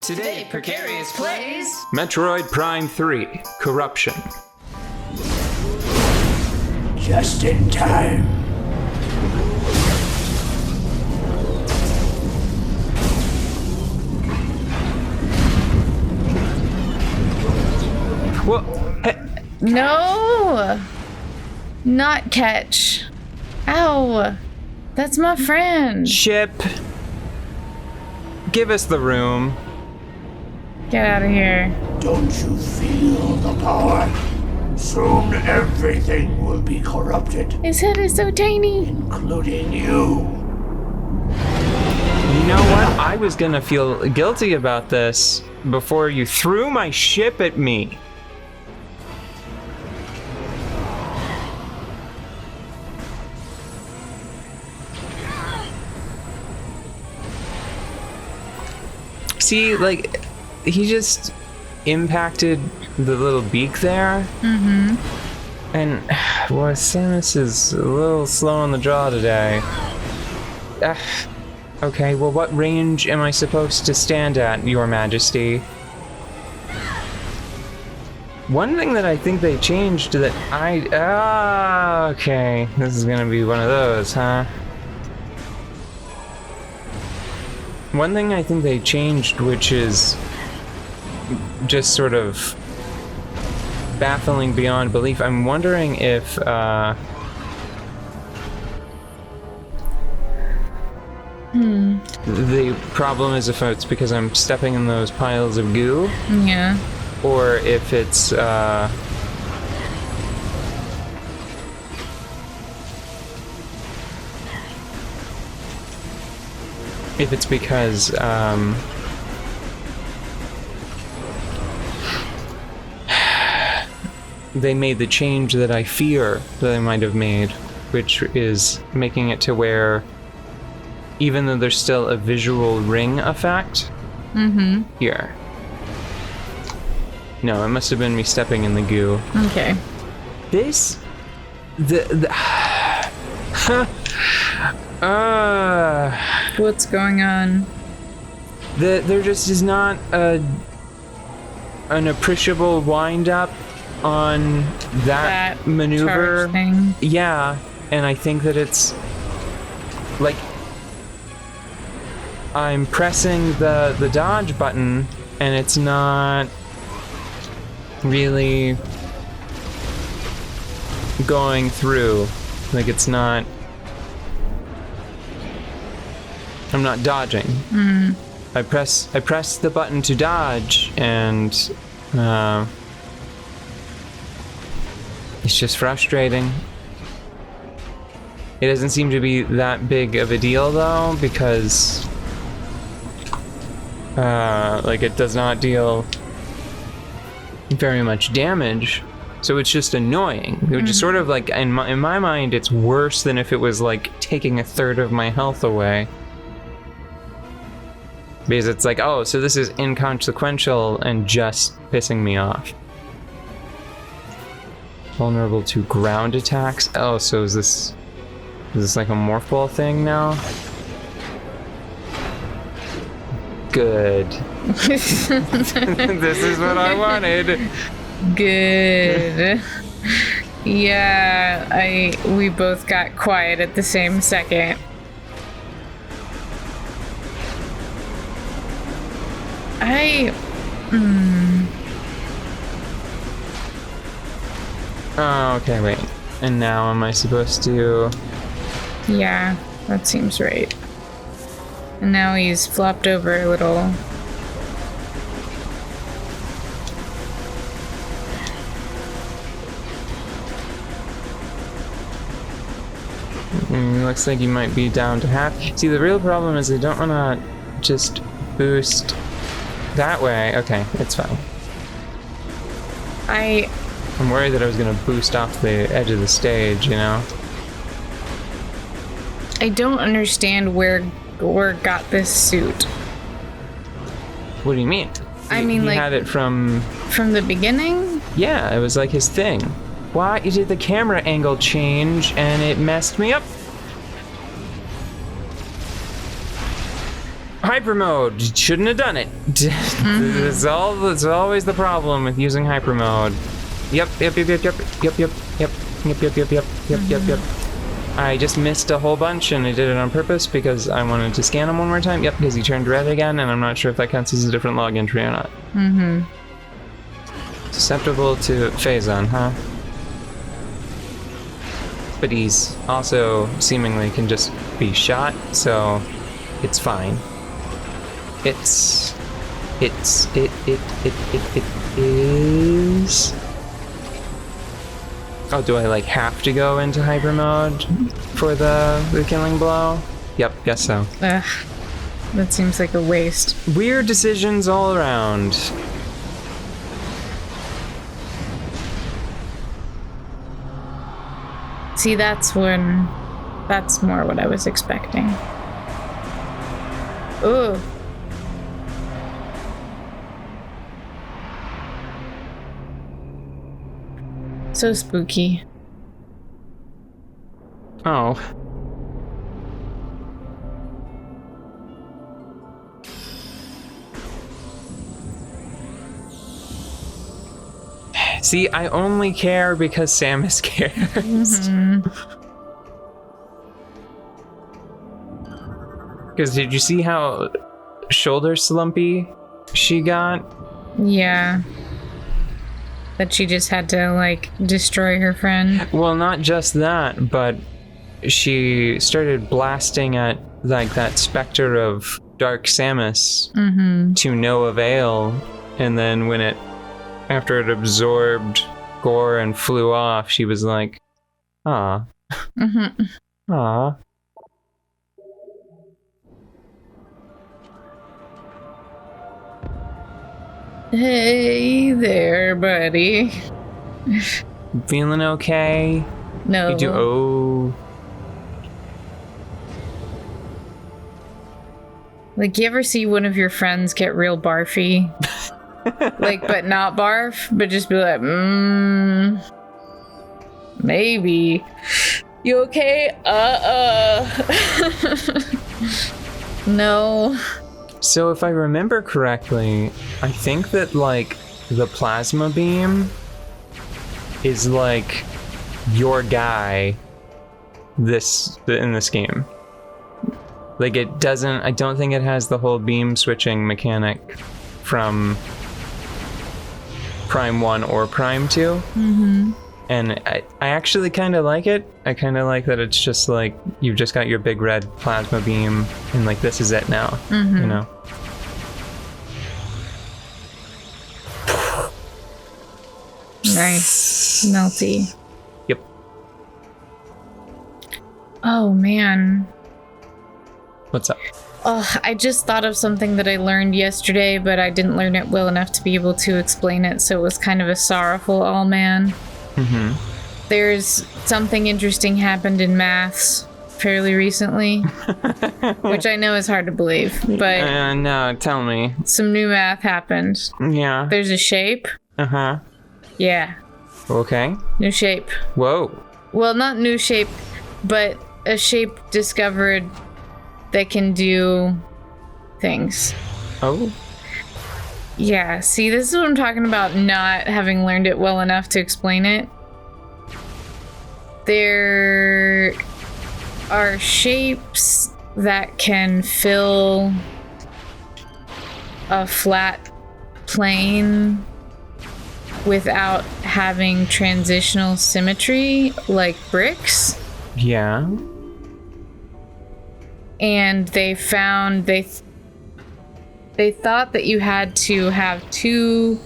Today, Precarious plays Metroid Prime 3, Corruption. Just in time. Well, No! Not catch. Ow! That's my friend. Chip. Give us the room. Get out of here. Don't you feel the power? Soon everything will be corrupted, His head is so tiny. including you. You know what? I was gonna feel guilty about this before you threw my ship at me. See, like, he just impacted the little beak there. Mm-hmm. And, well, Samus is a little slow on the draw today. Okay, well, what range am I supposed to stand at, Your Majesty? One thing that I think they changed that okay, this is gonna be one of those, huh? One thing I think they changed, which is just sort of baffling beyond belief. I'm wondering if, the problem is if it's because I'm stepping in those piles of goo, Yeah. or if it's, because, they made the change that I fear that they might have made, which is making it to where, even though there's still a visual ring effect, here. No, it must have been me stepping in the goo. Okay. This, What's going on? there just is not an appreciable wind up on that maneuver. charge thing. Yeah, and I think that it's like I'm pressing the dodge button and it's not really going through. Like it's not, I'm not dodging. I press the button to dodge and it's just frustrating. It doesn't seem to be that big of a deal though, because like it does not deal very much damage, so it's just annoying. It would just sort of like, in my mind, it's worse than if it was like taking a third of my health away. Because it's like, oh, so this is inconsequential and just pissing me off. Vulnerable to ground attacks. Oh, so is this like a morph ball thing now? Good. This is what I wanted. Good. Yeah, we both got quiet at the same second. Oh, okay, wait. And now am I supposed to... Yeah, that seems right. And now he's flopped over a little. Looks like you might be down to half. See, the real problem is I don't want to just boost that way. Okay, it's fine. I'm worried that I was going to boost off the edge of the stage, you know? I don't understand where Gore got this suit. What do you mean? I mean, he like, had it from the beginning? Yeah, it was like his thing. Why did the camera angle change and it messed me up? hyper mode. Shouldn't have done it. It's always the problem with using hyper mode. Yep. I just missed a whole bunch, and I did it on purpose because I wanted to scan him one more time. Yep, because he turned red again, and I'm not sure if that counts as a different log entry or not. Susceptible to phazon, huh? But he's also seemingly can just be shot, so it's fine. It is. Oh, do I like have to go into hyper mode for the killing blow? Yep, guess so. Ugh, that seems like a waste. Weird decisions all around. See, that's more what I was expecting. Ooh. So spooky. Oh. See, I only care because Samus cares. Because did you see how shoulder slumpy she got? Yeah. That she just had to, like, destroy her friend. Well, not just that, but she started blasting at, like, that specter of Dark Samus to no avail. And then when after it absorbed gore and flew off, she was like, "Aw." Aw. Hey there, buddy. Feeling okay? No. You do. Oh. Like, you ever see one of your friends get real barfy? Like, but not barf, but just be like, maybe. You okay? No. So if I remember correctly, I think that, like, the plasma beam is, like, your guy in this game. Like, it doesn't, I don't think it has the whole beam switching mechanic from Prime 1 or Prime 2. And I actually kind of like it. I kind of like that it's just like, you've just got your big red plasma beam, and like, this is it now, you know? Nice. Melty. Yep. Oh, man. What's up? Oh, I just thought of something that I learned yesterday, but I didn't learn it well enough to be able to explain it, so it was kind of a sorrowful all man. There's something interesting happened in maths fairly recently, which I know is hard to believe, but no, tell me. some new math happened. Yeah. There's a shape. Yeah, Okay. new shape. Whoa. Well, not new shape, but a shape discovered that can do things. Oh. Yeah, see, this is what I'm talking about, not having learned it well enough to explain it. There are shapes that can fill a flat plane without having transitional symmetry, like bricks. Yeah. And they found they thought that you had to have two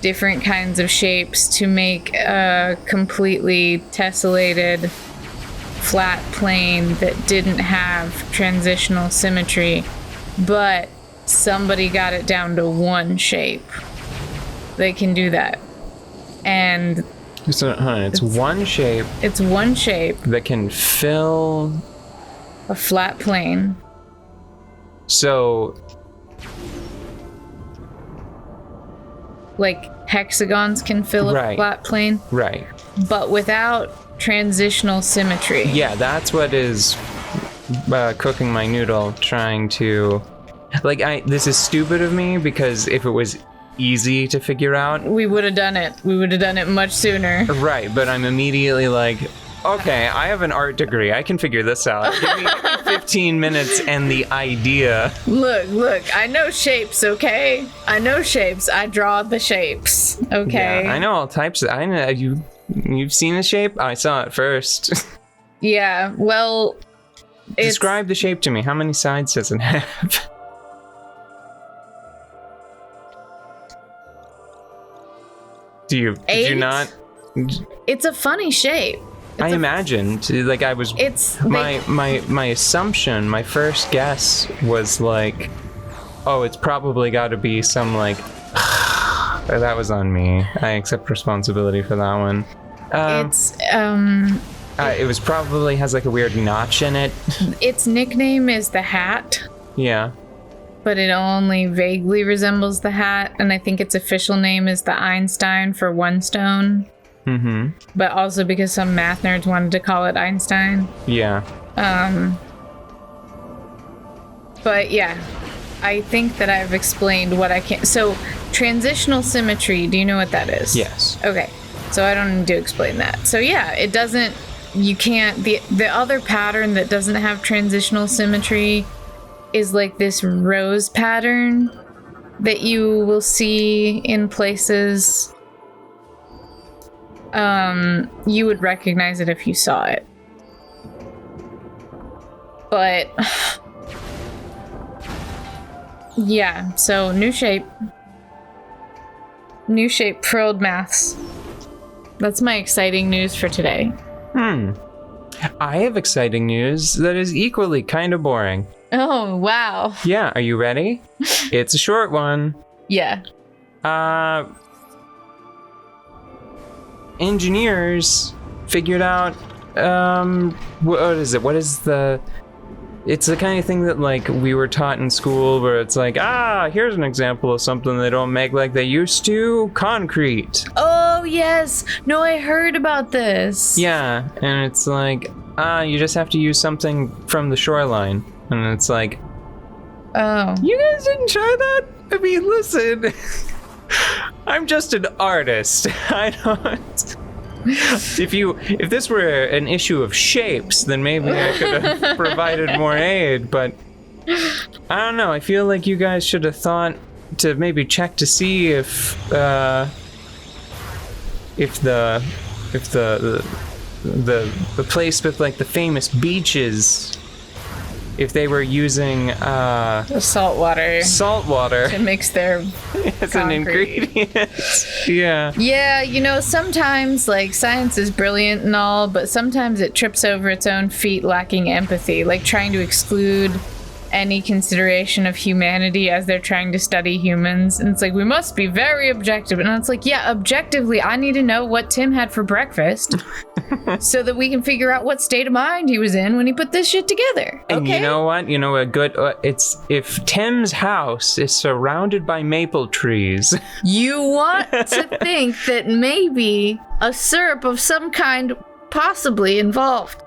different kinds of shapes to make a completely tessellated flat plane that didn't have transitional symmetry, but somebody got it down to one shape. They can do that. And So, it's one shape it's one shape, that can fill. a flat plane. So, Like hexagons can fill a Right. flat plane, right. but without transitional symmetry. Yeah, that's what is cooking my noodle, trying to Like, this is stupid of me because if it was easy to figure out, We would have done it. We would have done it much sooner. right, but I'm immediately like, okay, I have an art degree. I can figure this out. Give me 15 minutes and the idea. Look, I know shapes, okay? I know shapes. I draw the shapes, okay? Yeah, I know all types. I know you've seen a shape? I saw it first. Yeah, well, Describe the shape to me. How many sides does it have? Did you 8? not? It's a funny shape. I imagined, like I was. It's my assumption. My first guess was like, oh, it's probably got to be some like. That was on me. I accept responsibility for that one. It was probably has like a weird notch in it. Its nickname is the Hat, Yeah. but it only vaguely resembles the hat, and I think its official name is the Einstein for one stone. Mm-hmm. But also because some math nerds wanted to call it Einstein. Yeah. But yeah, I think that I've explained what I can. So, transitional symmetry, do you know what that is? Yes. Okay, so I don't need to explain that. So yeah, it doesn't, you can't, the other pattern that doesn't have transitional symmetry is like this rose pattern that you will see in places. You would recognize it if you saw it. But yeah, so new shape, furled maths. That's my exciting news for today. I have exciting news that is equally kind of boring. Oh, wow. Yeah, are you ready? It's a short one. Yeah. Engineers figured out, what is it? What is it's the kind of thing that, like, we were taught in school where it's like, here's an example of something they don't make like they used to, concrete. Oh, yes. No, I heard about this. Yeah, and it's like, you just have to use something from the shoreline. And it's like, Oh. you guys didn't try that? I mean, listen, I'm just an artist. I don't... If this were an issue of shapes, then maybe I could have provided more aid, but I don't know. I feel like you guys should have thought to maybe check to see if the place with like the famous beaches, if they were using Salt water to mix their as an ingredient. Yeah. Yeah, you know, sometimes, like, science is brilliant and all, but sometimes it trips over its own feet, lacking empathy, like trying to exclude any consideration of humanity as they're trying to study humans. And it's like, we must be very objective. And it's like, yeah, objectively, I need to know what Tim had for breakfast so that we can figure out what state of mind he was in when he put this shit together. Okay? And you know what? You know, a good, it's if Tim's house is surrounded by maple trees. You want to think that maybe a syrup of some kind possibly involved.